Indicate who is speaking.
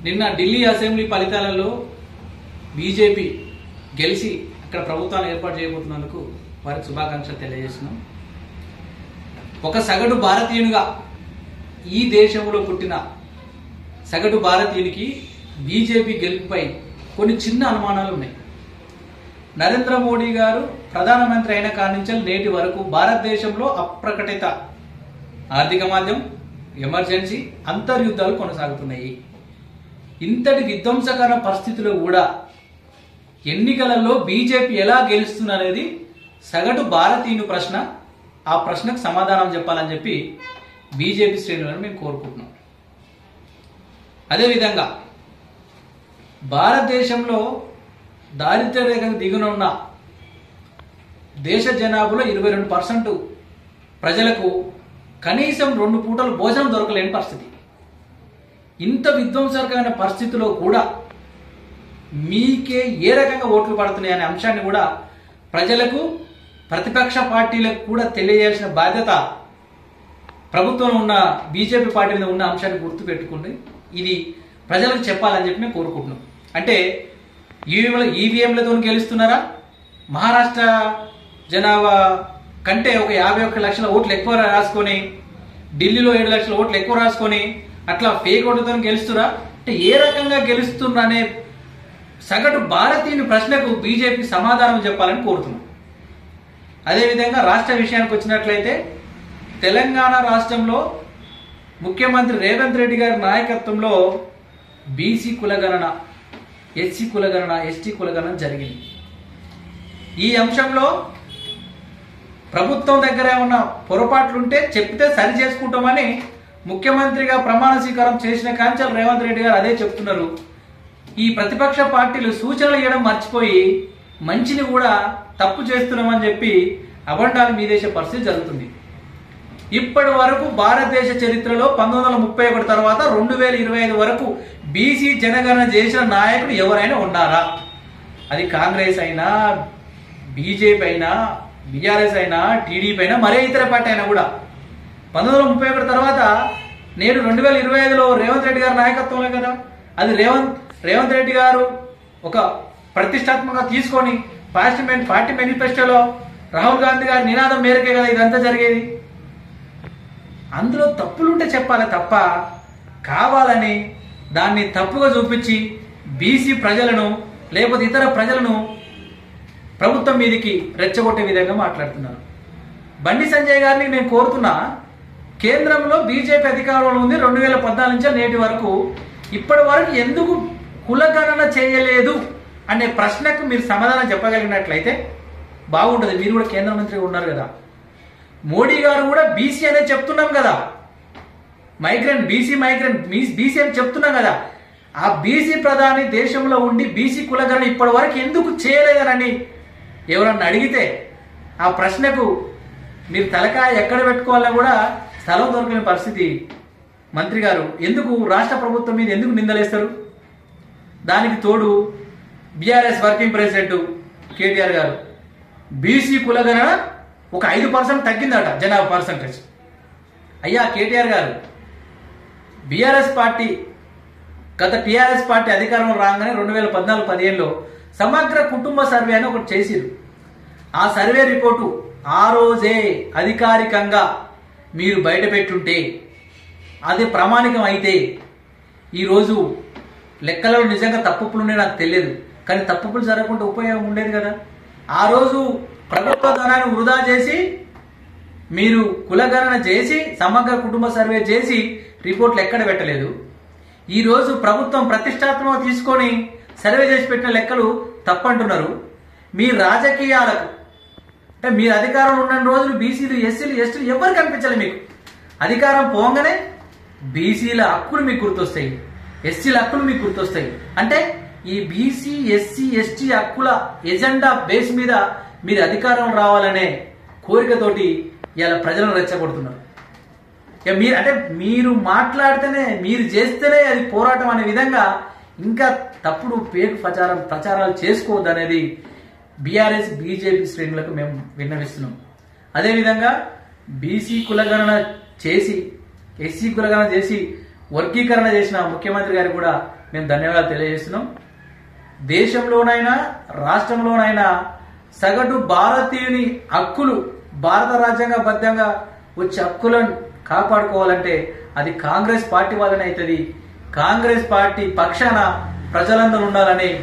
Speaker 1: నిన్న ఢిల్లీ అసెంబ్లీ ఫలితాలలో బీజేపీ గెలిచి అక్కడ ప్రభుత్వాన్ని ఏర్పాటు చేయబోతున్నందుకు వారికి శుభాకాంక్షలు తెలియజేస్తున్నాం. ఒక సగటు భారతీయునిగా ఈ దేశంలో పుట్టిన సగటు భారతీయునికి బీజేపీ గెలుపుపై కొన్ని చిన్న అనుమానాలు ఉన్నాయి. నరేంద్ర మోడీ గారు ప్రధానమంత్రి అయిన కాడి నుంచి నేటి వరకు భారతదేశంలో అప్రకటిత ఆర్థిక మాంద్యం, ఎమర్జెన్సీ, అంతర్యుద్ధాలు కొనసాగుతున్నాయి. ఇంతటి విధ్వంసకర పరిస్థితుల్లో కూడా ఎన్నికలలో బీజేపీ ఎలా గెలుస్తుంది అనేది సగటు భారతీయుని ప్రశ్న. ఆ ప్రశ్నకు సమాధానం చెప్పాలని చెప్పి బీజేపీ శ్రేణులను మేము కోరుకుంటున్నాం. అదేవిధంగా భారతదేశంలో దారిద్ర్య రేఖకు దిగున ఉన్న దేశ జనాభాలో 22% ప్రజలకు కనీసం 2 పూటలు భోజనం దొరకలేని పరిస్థితి. ఇంత విధ్వంసకరమైన పరిస్థితిలో కూడా మీకే ఏ రకంగా ఓట్లు పడుతున్నాయి అనే అంశాన్ని కూడా ప్రజలకు, ప్రతిపక్ష పార్టీలకు కూడా తెలియజేయాల్సిన బాధ్యత ప్రభుత్వంలో ఉన్న బీజేపీ పార్టీ మీద ఉన్న అంశాన్ని గుర్తుపెట్టుకుని ఇది ప్రజలకు చెప్పాలని చెప్పి మేము కోరుకుంటున్నాం. అంటే ఈవీఎంలతో గెలుస్తున్నారా? మహారాష్ట్ర జనాభా కంటే ఒక 51 లక్షల ఓట్లు ఎక్కువ రాసుకొని, ఢిల్లీలో 7 లక్షల ఓట్లు ఎక్కువ రాసుకొని అట్లా ఫేక్ ఓట్లతో గెలుస్తురా? అంటే ఏ రకంగా గెలుస్తున్నా అనే సగటు భారతీయుని ప్రశ్నకు బీజేపీ సమాధానం చెప్పాలని కోరుతున్నాం. అదేవిధంగా రాష్ట్ర విషయానికి వచ్చినట్లయితే తెలంగాణ రాష్ట్రంలో ముఖ్యమంత్రి రేవంత్ రెడ్డి గారి నాయకత్వంలో బీసీ కులగణన, ఎస్సీ కులగణన, ఎస్టీ కులగణన జరిగింది. ఈ అంశంలో ప్రభుత్వం దగ్గర ఏమన్నా పొరపాట్లుంటే చెప్తే సరి చేసుకుంటామని ముఖ్యమంత్రిగా ప్రమాణ స్వీకారం చేసిన కాంచెల్ రేవంత్ రెడ్డి గారు అదే చెప్తున్నారు. ఈ ప్రతిపక్ష పార్టీలు సూచనలు ఇవ్వడం మర్చిపోయి మంచిని కూడా తప్పు చేస్తున్నామని చెప్పి అబండాలు మీదేసే పరిస్థితి జరుగుతుంది. ఇప్పటి వరకు భారతదేశ చరిత్రలో 1931 తర్వాత 2025 వరకు బీసీ జనగణన చేసిన నాయకుడు ఎవరైనా ఉన్నారా? అది కాంగ్రెస్ అయినా, బీజేపీ అయినా, బీఆర్ఎస్ అయినా, టీడీపీ అయినా, మరే ఇతర పార్టీ అయినా కూడా 1931 తర్వాత నేడు 2025లో రేవంత్ రెడ్డి గారి నాయకత్వంలో కదా. అది రేవంత్ రెడ్డి గారు ఒక ప్రతిష్టాత్మకంగా తీసుకొని పార్టీ మేనిఫెస్టోలో రాహుల్ గాంధీ గారి నినాదం మేరకే కదా ఇదంతా జరిగేది. అందులో తప్పులుంటే చెప్పాలి తప్ప కావాలని దాన్ని తప్పుగా చూపించి బీసీ ప్రజలను లేకపోతే ఇతర ప్రజలను ప్రభుత్వం మీదకి రెచ్చగొట్టే విధంగా మాట్లాడుతున్నారు. బండి సంజయ్ గారిని నేను కోరుతున్నా, కేంద్రంలో బీజేపీ అధికారంలో ఉంది 2014 నుంచి నేటి వరకు. ఇప్పటి వరకు ఎందుకు కులగణన చేయలేదు అనే ప్రశ్నకు మీరు సమాధానం చెప్పగలిగినట్లయితే బాగుంటుంది. మీరు కూడా కేంద్ర మంత్రిగా ఉన్నారు కదా. మోడీ గారు కూడా బీసీ అనే చెప్తున్నాం కదా, బీసీ అని చెప్తున్నాం కదా. ఆ బీసీ ప్రధాని దేశంలో ఉండి బీసీ కులగణన ఇప్పటి వరకు ఎందుకు చేయలేదనని ఎవరన్నా అడిగితే ఆ ప్రశ్నకు మీరు తలకాయ ఎక్కడ పెట్టుకోవాలో కూడా స్థలం దొరకని పరిస్థితి. మంత్రి గారు ఎందుకు రాష్ట్ర ప్రభుత్వం మీద ఎందుకు నిందలేస్తారు? దానికి తోడు బీఆర్ఎస్ వర్కింగ్ ప్రెసిడెంట్ కేటీఆర్ గారు బీసీ కులగణన ఒక 5% తగ్గిందట జనాభా పర్సంటేజ్. అయ్యా కేటీఆర్ గారు, బీఆర్ఎస్ పార్టీ గత టీఆర్ఎస్ పార్టీ అధికారంలో రాగానే 2014-15లో సమగ్ర కుటుంబ సర్వే అని ఒకటి చేసిరు. ఆ సర్వే రిపోర్టు ఆ రోజే అధికారికంగా మీరు బయట పెట్టుంటే, అది ప్రామాణికం అయితే ఈరోజు లెక్కలలో నిజంగా తప్పులునే నాకు తెలియదు, కానీ తప్పులు జరగకుండా ఉపయోగం ఉండేది కదా. ఆ రోజు ప్రభుత్వ ధనాన్ని వృధా చేసి మీరు కులగణన చేసి సమగ్ర కుటుంబ సర్వే చేసి రిపోర్ట్లు ఎక్కడ పెట్టలేదు. ఈరోజు ప్రభుత్వం ప్రతిష్టాత్మకంగా తీసుకొని సర్వే చేసి పెట్టిన లెక్కలు తప్పంటున్నారు. మీ రాజకీయాలకు అంటే మీరు అధికారంలో ఉన్న రోజులు బీసీలు, ఎస్సీలు, ఎస్టీలు ఎవరు కనిపించాలి మీకు. అధికారం పోగానే బీసీల హక్కులు మీకు గుర్తొస్తాయి, ఎస్సీల హక్కులు మీకు గుర్తొస్తాయి. అంటే ఈ బీసీ, ఎస్సీ, ఎస్టీ హక్కుల ఎజెండా బేస్ మీద మీరు అధికారం రావాలనే కోరికతోటి ఇలా ప్రజలను రెచ్చగొడుతున్నారు. మీరు మాట్లాడితేనే, మీరు చేస్తేనే అది పోరాటం అనే విధంగా ఇంకా తప్పుడు పేరు ప్రచారాలు చేసుకోవద్దు అనేది బీఆర్ఎస్, బీజేపీ శ్రేణులకు మేము విన్నవిస్తున్నాం. అదేవిధంగా బీసీ కులగణన చేసి, ఎస్సీ కులగణన చేసి వర్గీకరణ చేసిన ముఖ్యమంత్రి గారికి కూడా మేము ధన్యవాదాలు తెలియజేస్తున్నాం. దేశంలోనైనా రాష్ట్రంలోనైనా సగటు భారతీయుని హక్కులు భారత రాజ్యాంగబద్ధంగా వచ్చే హక్కులను కాపాడుకోవాలంటే అది కాంగ్రెస్ పార్టీ వల్లనే అవుతుంది. కాంగ్రెస్ పార్టీ పక్షాన ప్రజలందరూ ఉండాలని